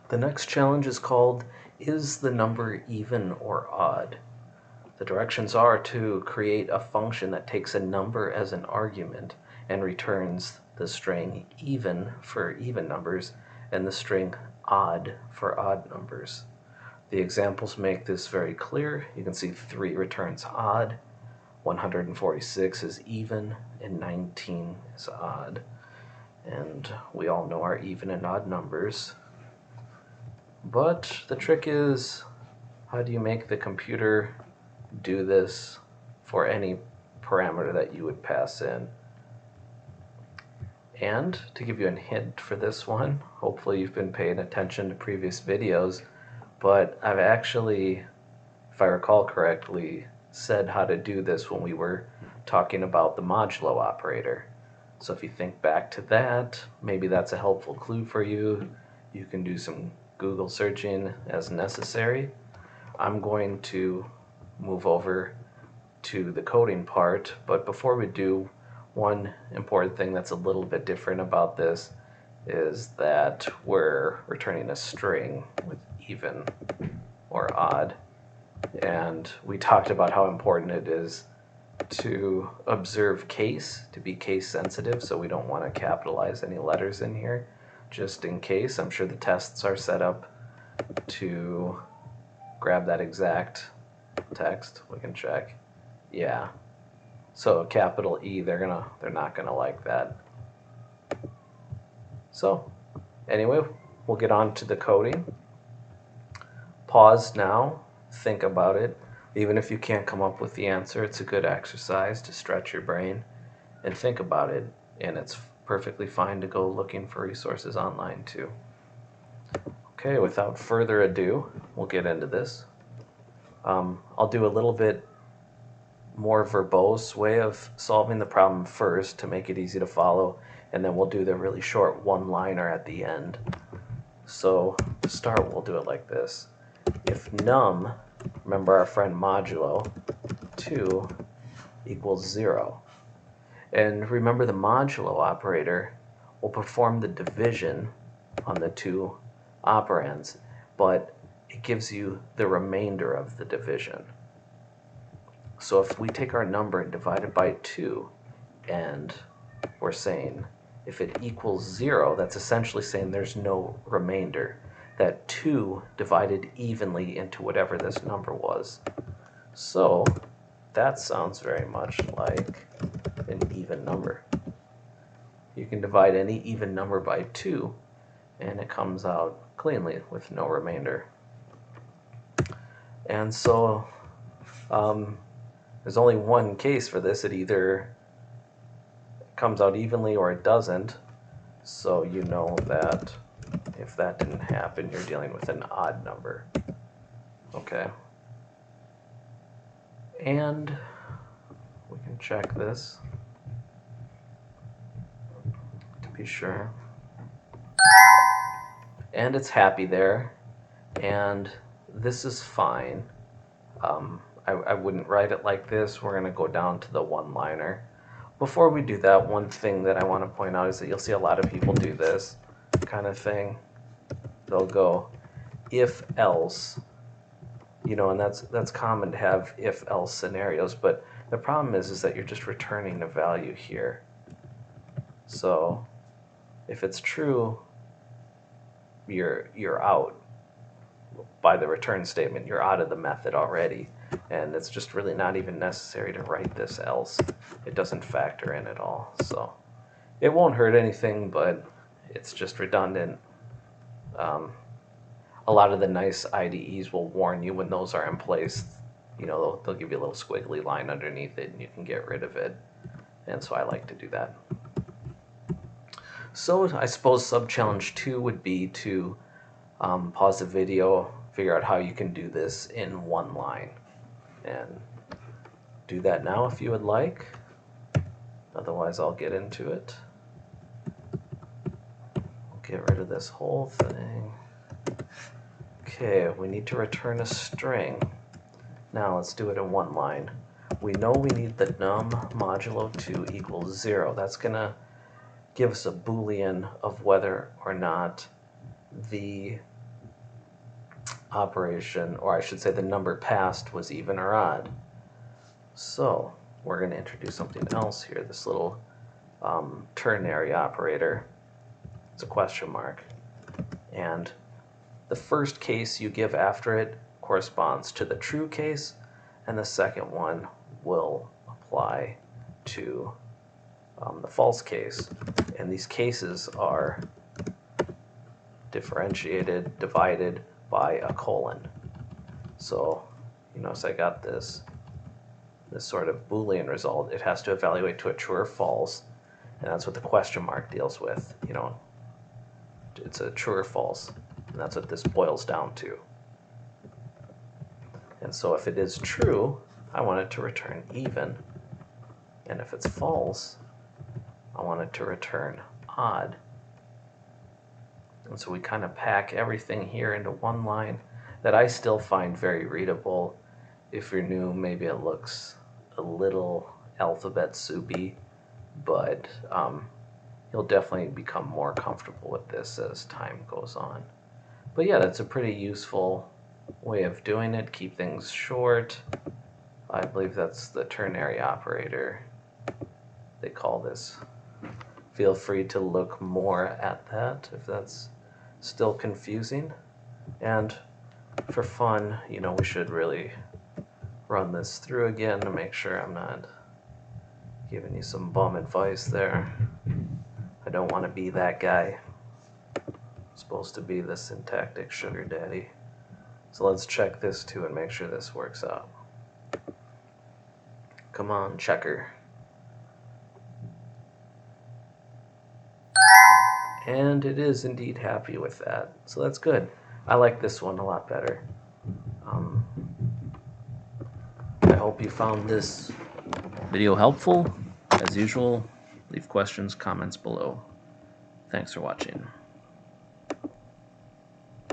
The next challenge is called, is the number even or odd? The directions are to create a function that takes a number as an argument and returns the string even for even numbers and the string odd for odd numbers. The examples make this very clear. You can see 3 returns odd, 146 is even, and 19 is odd. And we all know our even and odd numbers. But the trick is, how do you make the computer do this for any parameter that you would pass in? And to give you a hint for this one, hopefully you've been paying attention to previous videos, but I've actually, if I recall correctly, said how to do this when we were talking about the modulo operator. So if you think back to that, maybe that's a helpful clue for you. You can do some Google searching as necessary. I'm going to move over to the coding part, but before we do, one important thing that's a little bit different about this is that we're returning a string with even or odd, and we talked about how important it is to observe case, to be case sensitive, so we don't want to capitalize any letters in here just in case. I'm sure the tests are set up to grab that exact text. We can check. Yeah. So capital E, they're not gonna like that. So anyway, we'll get on to the coding. Pause now, think about it. Even if you can't come up with the answer, it's a good exercise to stretch your brain and think about it, and it's perfectly fine to go looking for resources online too. Okay, without further ado, we'll get into this. I'll do a little bit more verbose way of solving the problem first to make it easy to follow, and then we'll do the really short one-liner at the end. So to start, we'll do it like this. If num, remember our friend modulo, 2 equals 0. And remember the modulo operator will perform the division on the two operands, but it gives you the remainder of the division. So if we take our number and divide it by 2, and we're saying if it equals 0, that's essentially saying there's no remainder. That 2 divided evenly into whatever this number was. So that sounds very much like an even number. You can divide any even number by 2, and it comes out cleanly with no remainder. And so there's only one case for this. It either comes out evenly or it doesn't. So you know that if that didn't happen, you're dealing with an odd number. Okay. And we can check this to be sure. And it's happy there. And this is fine. I wouldn't write it like this. We're going to go down to the one-liner. Before we do that, one thing that I want to point out is that you'll see a lot of people do this kind of thing. They'll go if else, and that's common to have if else scenarios, but the problem is that you're just returning a value here. So if it's true, you're out by the return statement. You're out of the method already, and it's just really not even necessary to write this else. It doesn't factor in at all, so it won't hurt anything, but it's just redundant. A lot of the nice IDEs will warn you when those are in place. They'll give you a little squiggly line underneath it, and you can get rid of it, and so I like to do that. So I suppose sub-challenge 2 would be to pause the video, figure out how you can do this in one line, and do that now if you would like. Otherwise, I'll get into it. I'll get rid of this whole thing. Okay, we need to return a string. Now let's do it in one line. We know we need the num modulo 2 equals 0. That's going to give us a Boolean of whether or not the operation, or I should say the number passed, was even or odd. So we're going to introduce something else here, this little ternary operator. It's a question mark. And the first case you give after it corresponds to the true case, and the second one will apply to the false case. And these cases are differentiated, divided by a colon. So you notice I got this sort of Boolean result. It has to evaluate to a true or false, and that's what the question mark deals with. You know, it's a true or false, and that's what this boils down to. And so if it is true, I want it to return even, and if it's false, I want it to return odd. And so we kind of pack everything here into one line that I still find very readable. If you're new, maybe it looks a little alphabet soupy, but you'll definitely become more comfortable with this as time goes on. But yeah, that's a pretty useful way of doing it. Keep things short. I believe that's the ternary operator. They call this. Feel free to look more at that if that's still confusing. And for fun, you know, we should really run this through again to make sure I'm not giving you some bum advice there. I don't want to be that guy. I'm supposed to be the syntactic sugar daddy. So let's check this too and make sure this works out. Come on, checker. And it is indeed happy with that. So that's good. I like this one a lot better. I hope you found this video helpful. As usual, leave questions, comments below. Thanks for watching.